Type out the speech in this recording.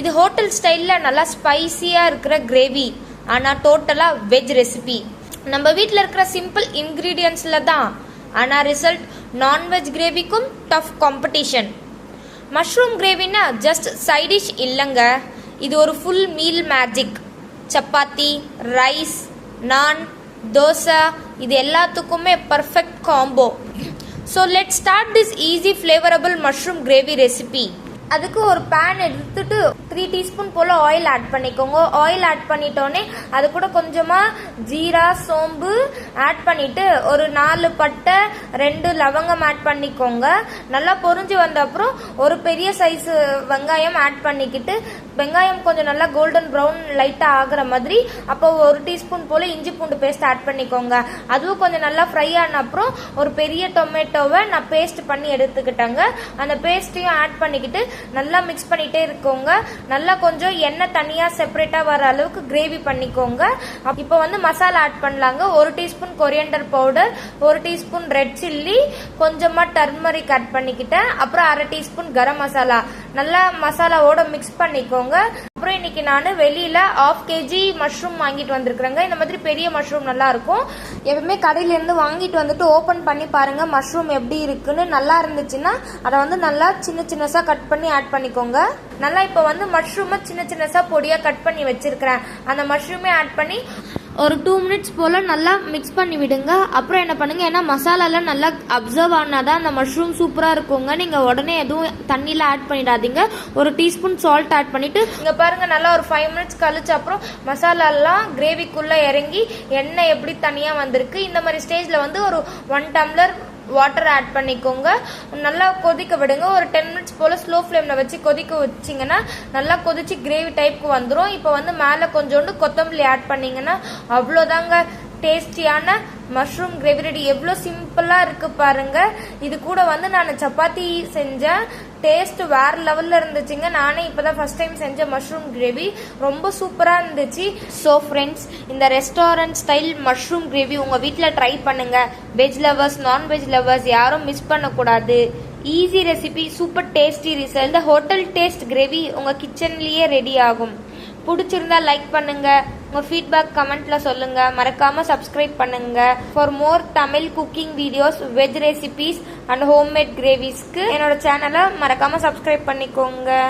இது ஹோட்டல் ஸ்டைலில் நல்லா ஸ்பைசியாக இருக்கிற கிரேவி, ஆனால் டோட்டலாக வெஜ் ரெசிபி. நம்ம வீட்டில் இருக்கிற சிம்பிள் இன்க்ரீடியன்ஸில் தான், ஆனால் ரிசல்ட் நான்வெஜ் கிரேவிக்கும் டஃப் காம்படிஷன். மஷ்ரூம் கிரேவின்னா ஜஸ்ட் சைடிஷ் இல்லைங்க, இது ஒரு full meal magic. Chapati, rice, naan, dosa இது எல்லாத்துக்குமே perfect combo. So let start this easy flavourable mushroom gravy recipe. அதுக்கு ஒரு பேன் எடுத்துட்டு 3 டீஸ்பூன் போல் ஆயில் ஆட் பண்ணிக்கோங்க. ஆயில் ஆட் பண்ணிட்டோன்னே அது கூட கொஞ்சமாக ஜீரா, சோம்பு ஆட் பண்ணிவிட்டு ஒரு 4 பட்டை 2 லவங்கம் ஆட் பண்ணிக்கோங்க. நல்லா பொரிஞ்சு வந்த அப்புறம் ஒரு பெரிய சைஸ் வெங்காயம் ஆட் பண்ணிக்கிட்டு, வெங்காயம் கொஞ்சம் நல்லா கோல்டன் ப்ரௌன் லைட்டாக ஆகிற மாதிரி அப்போ 1 டீஸ்பூன் போல் இஞ்சி பூண்டு பேஸ்ட் ஆட் பண்ணிக்கோங்க. அதுவும் கொஞ்சம் நல்லா ஃப்ரை ஆன அப்புறம் ஒரு பெரிய டொமேட்டோவை நான் பேஸ்ட் பண்ணி எடுத்துக்கிட்டேங்க. அந்த பேஸ்ட்டையும் ஆட் பண்ணிக்கிட்டு நல்லா மிக்ஸ் பண்ணிட்டே இருக்கோங்க. நல்லா கொஞ்சம் எண்ணெய் தனியாக செப்பரேட்டாக வர அளவுக்கு கிரேவி பண்ணிக்கோங்க. இப்போ வந்து மசாலா ஆட் பண்ணலாங்க. 1 teaspoon coriander powder, 1 teaspoon red chilli, கொஞ்சமாக டர்மரிக் ஆட் பண்ணிக்கிட்டேன். அப்புறம் 1/2 டீஸ்பூன் கரம் மசாலா நல்லா மசாலாவோட மிக்ஸ் பண்ணிக்கோங்க. அப்புறம் இன்னைக்கு நான் வெளியில் 1/2 kg மஷ்ரூம் வாங்கிட்டு வந்திருக்கிறேங்க. இந்த மாதிரி பெரிய மஷ்ரூம் நல்லா இருக்கும். எப்பவுமே கடையிலேருந்து வாங்கிட்டு வந்துட்டு ஓப்பன் பண்ணி பாருங்க மஷ்ரூம் எப்படி இருக்குன்னு. நல்லா இருந்துச்சுன்னா அதை வந்து நல்லா சின்ன சின்னஸாக கட் பண்ணி ஆட் பண்ணிக்கோங்க. நல்லா இப்போ வந்து மஷ்ரூமை சின்ன சின்னஸாக பொடியாக கட் பண்ணி வச்சிருக்கிறேன். அந்த மஷ்ரூமே ஆட் பண்ணி ஒரு 2 மினிட்ஸ் போல் நல்லா மிக்ஸ் பண்ணி விடுங்க. அப்புறம் என்ன பண்ணுங்க, ஏன்னா மசாலாலாம் நல்லா அப்சர்வ் ஆனாதான் அந்த மஷ்ரூம் சூப்பராக இருக்குங்க. நீங்கள் உடனே எதுவும் தண்ணியில் ஆட் பண்ணிடாதீங்க. 1 டீஸ்பூன் சால்ட் ஆட் பண்ணிவிட்டு இங்கே பாருங்கள் நல்லா ஒரு 5 மினிட்ஸ் கழிச்சு அப்புறம் மசாலாலாம் கிரேவிக்குள்ளே இறங்கி எண்ணெய் எப்படி தனியாக வந்திருக்கு. இந்த மாதிரி ஸ்டேஜில் வந்து ஒரு 1 டம்ளர் வாட்டர் ஆட் பண்ணிக்கோங்க. நல்லா கொதிக்க விடுங்க. ஒரு 10 மினிட்ஸ் போல் ஸ்லோ ஃப்ளேமில் வச்சு கொதிக்க வச்சிங்கன்னா நல்லா கொதிச்சு கிரேவி டைப்புக்கு வந்துடும். இப்போ வந்து மேலே கொஞ்சோண்டு கொத்தமல்லி ஆட் பண்ணிங்கன்னா அவ்வளோதாங்க டேஸ்டியான மஷ்ரூம் கிரேவி ரெடி. எவ்வளோ சிம்பிளாக இருக்குது பாருங்க. இது கூட வந்து நான் சப்பாத்தி செஞ்சேன். டேஸ்ட் வேற லெவலில் இருந்துச்சுங்க. நானே இப்போ தான் ஃபர்ஸ்ட் டைம் செஞ்ச மஷ்ரூம் கிரேவி ரொம்ப சூப்பராக இருந்துச்சு. ஸோ ஃப்ரெண்ட்ஸ், இந்த ரெஸ்டாரண்ட் ஸ்டைல் மஷ்ரூம் கிரேவி உங்கள் வீட்டில் ட்ரை பண்ணுங்க. வெஜ் லவர்ஸ், நான்வெஜ் லவர்ஸ் யாரும் மிஸ் பண்ணக்கூடாது. Easy recipe, super tasty result. இந்த ஹோட்டல் டேஸ்ட் கிரேவி உங்கள் கிச்சன்லேயே ரெடி ஆகும். பிடிச்சிருந்தா லைக் பண்ணுங்க, உங்க ஃபீட்பேக் கமெண்ட்ல சொல்லுங்க. மறக்காம சப்ஸ்கிரைப் பண்ணுங்க. For more Tamil cooking videos, veg recipes and homemade கிரேவிஸ்க்கு என்னோட சேனலை மறக்காம சப்ஸ்கிரைப் பண்ணிக்கோங்க.